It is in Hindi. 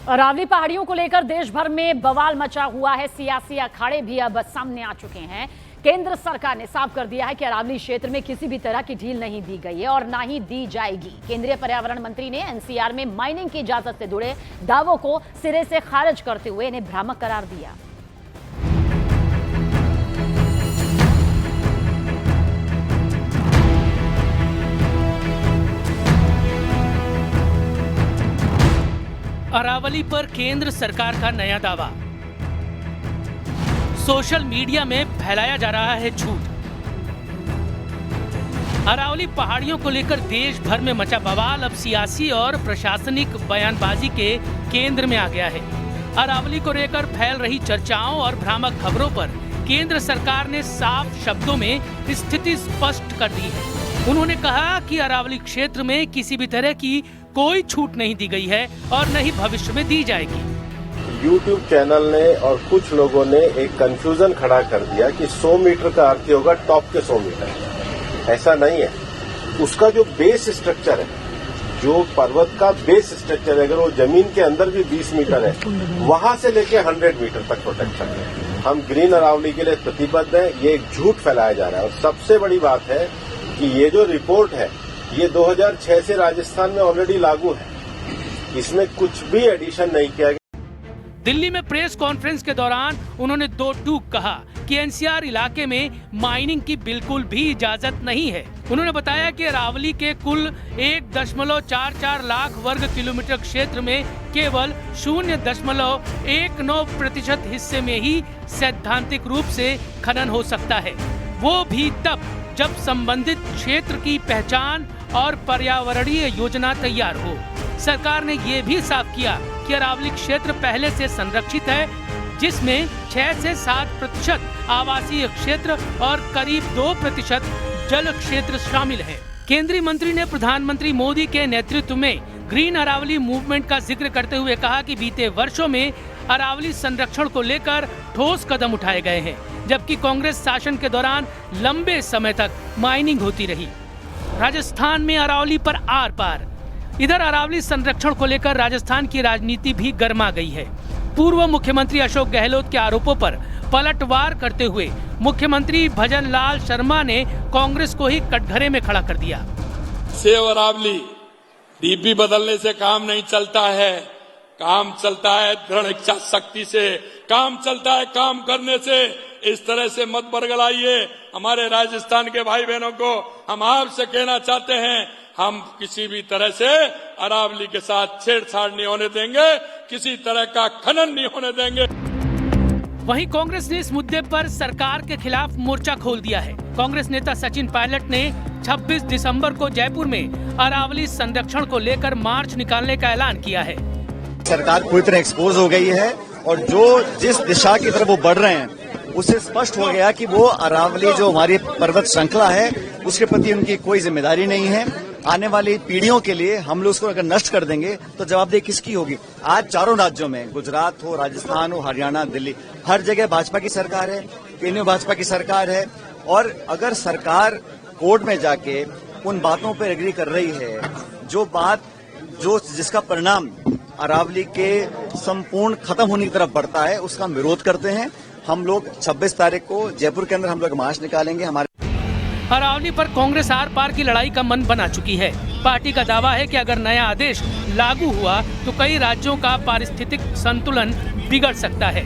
अरावली पहाड़ियों को लेकर देश भर में बवाल मचा हुआ है। सियासी अखाड़े भी अब सामने आ चुके हैं। केंद्र सरकार ने साफ कर दिया है कि अरावली क्षेत्र में किसी भी तरह की ढील नहीं दी गई है और ना ही दी जाएगी। केंद्रीय पर्यावरण मंत्री ने एनसीआर में माइनिंग की इजाजत से जुड़े दावों को सिरे से खारिज करते हुए इन्हें भ्रामक करार दिया। अरावली पर केंद्र सरकार का नया दावा। सोशल मीडिया में फैलाया जा रहा है झूठ। अरावली पहाड़ियों को लेकर देश भर में मचा बवाल अब सियासी और प्रशासनिक बयानबाजी के केंद्र में आ गया है। अरावली को लेकर फैल रही चर्चाओं और भ्रामक खबरों पर केंद्र सरकार ने साफ शब्दों में स्थिति स्पष्ट कर दी है। उन्होंने कहा कि अरावली क्षेत्र में किसी भी तरह की कोई छूट नहीं दी गई है और न ही भविष्य में दी जाएगी। YouTube चैनल ने और कुछ लोगों ने एक कंफ्यूजन खड़ा कर दिया कि 100 मीटर का अर्थ होगा टॉप के 100 मीटर। ऐसा नहीं है। उसका जो बेस स्ट्रक्चर है, जो पर्वत का बेस स्ट्रक्चर है, अगर वो जमीन के अंदर भी 20 मीटर है, वहां से लेके 100 मीटर तक प्रोटेक्शन है। हम ग्रीन अरावली के लिए प्रतिबद्ध हैं। ये एक झूठ फैलाया जा रहा है। और सबसे बड़ी बात है कि ये जो रिपोर्ट है, ये 2006 से राजस्थान में ऑलरेडी लागू है। इसमें कुछ भी एडिशन नहीं किया गया। दिल्ली में प्रेस कॉन्फ्रेंस के दौरान उन्होंने दो टूक कहा कि एनसीआर इलाके में माइनिंग की बिल्कुल भी इजाजत नहीं है। उन्होंने बताया कि अरावली के कुल 1.44 लाख वर्ग किलोमीटर क्षेत्र में केवल 0.19% हिस्से में ही सैद्धांतिक रूप से खनन हो सकता है, वो भी तब जब संबंधित क्षेत्र की पहचान और पर्यावरणीय योजना तैयार हो। सरकार ने ये भी साफ किया कि अरावली क्षेत्र पहले से संरक्षित है, जिसमें 6 से 7% आवासीय क्षेत्र और करीब 2% जल क्षेत्र शामिल है। केंद्रीय मंत्री ने प्रधानमंत्री मोदी के नेतृत्व में ग्रीन अरावली मूवमेंट का जिक्र करते हुए कहा कि बीते वर्षों में अरावली संरक्षण को लेकर ठोस कदम उठाए गए हैं, जबकि कांग्रेस शासन के दौरान लंबे समय तक माइनिंग होती रही। राजस्थान में अरावली पर आर पार। इधर अरावली संरक्षण को लेकर राजस्थान की राजनीति भी गर्मा गई है। पूर्व मुख्यमंत्री अशोक गहलोत के आरोपों पर पलटवार करते हुए मुख्यमंत्री भजन लाल शर्मा ने कांग्रेस को ही कटघरे में खड़ा कर दिया। सेव अरावली डीपी बदलने से काम नहीं चलता है। काम चलता है दृढ़ इच्छा शक्ति से, काम चलता है काम करने से। इस तरह से मत बरगलाइए। हमारे राजस्थान के भाई बहनों को हम आपसे कहना चाहते हैं, हम किसी भी तरह से अरावली के साथ छेड़छाड़ नहीं होने देंगे, किसी तरह का खनन नहीं होने देंगे। वहीं कांग्रेस ने इस मुद्दे पर सरकार के खिलाफ मोर्चा खोल दिया है। कांग्रेस नेता सचिन पायलट ने 26 दिसंबर को जयपुर में अरावली संरक्षण को लेकर मार्च निकालने का ऐलान किया है। सरकार पूरी तरह एक्सपोज हो गई है और जो जिस दिशा की तरफ वो बढ़ रहे हैं, उससे स्पष्ट हो गया कि वो अरावली जो हमारी पर्वत श्रृंखला है, उसके प्रति उनकी कोई जिम्मेदारी नहीं है। आने वाली पीढ़ियों के लिए हम लोग उसको अगर नष्ट कर देंगे तो जवाबदेही किसकी होगी? आज चारों राज्यों में, गुजरात हो, राजस्थान हो, हरियाणा, दिल्ली, हर जगह भाजपा की सरकार है, केंद्र में भाजपा की सरकार है। और अगर सरकार कोर्ट में जाके उन बातों पर एग्री कर रही है, जिसका परिणाम अरावली के संपूर्ण खत्म होने की तरफ बढ़ता है, उसका हम विरोध करते हैं। हम लोग 26 तारीख को जयपुर के अंदर हम लोग मार्च निकालेंगे। अरावली पर कांग्रेस आर पार की लड़ाई का मन बना चुकी है। पार्टी का दावा है कि अगर नया आदेश लागू हुआ तो कई राज्यों का पारिस्थितिक संतुलन बिगड़ सकता है।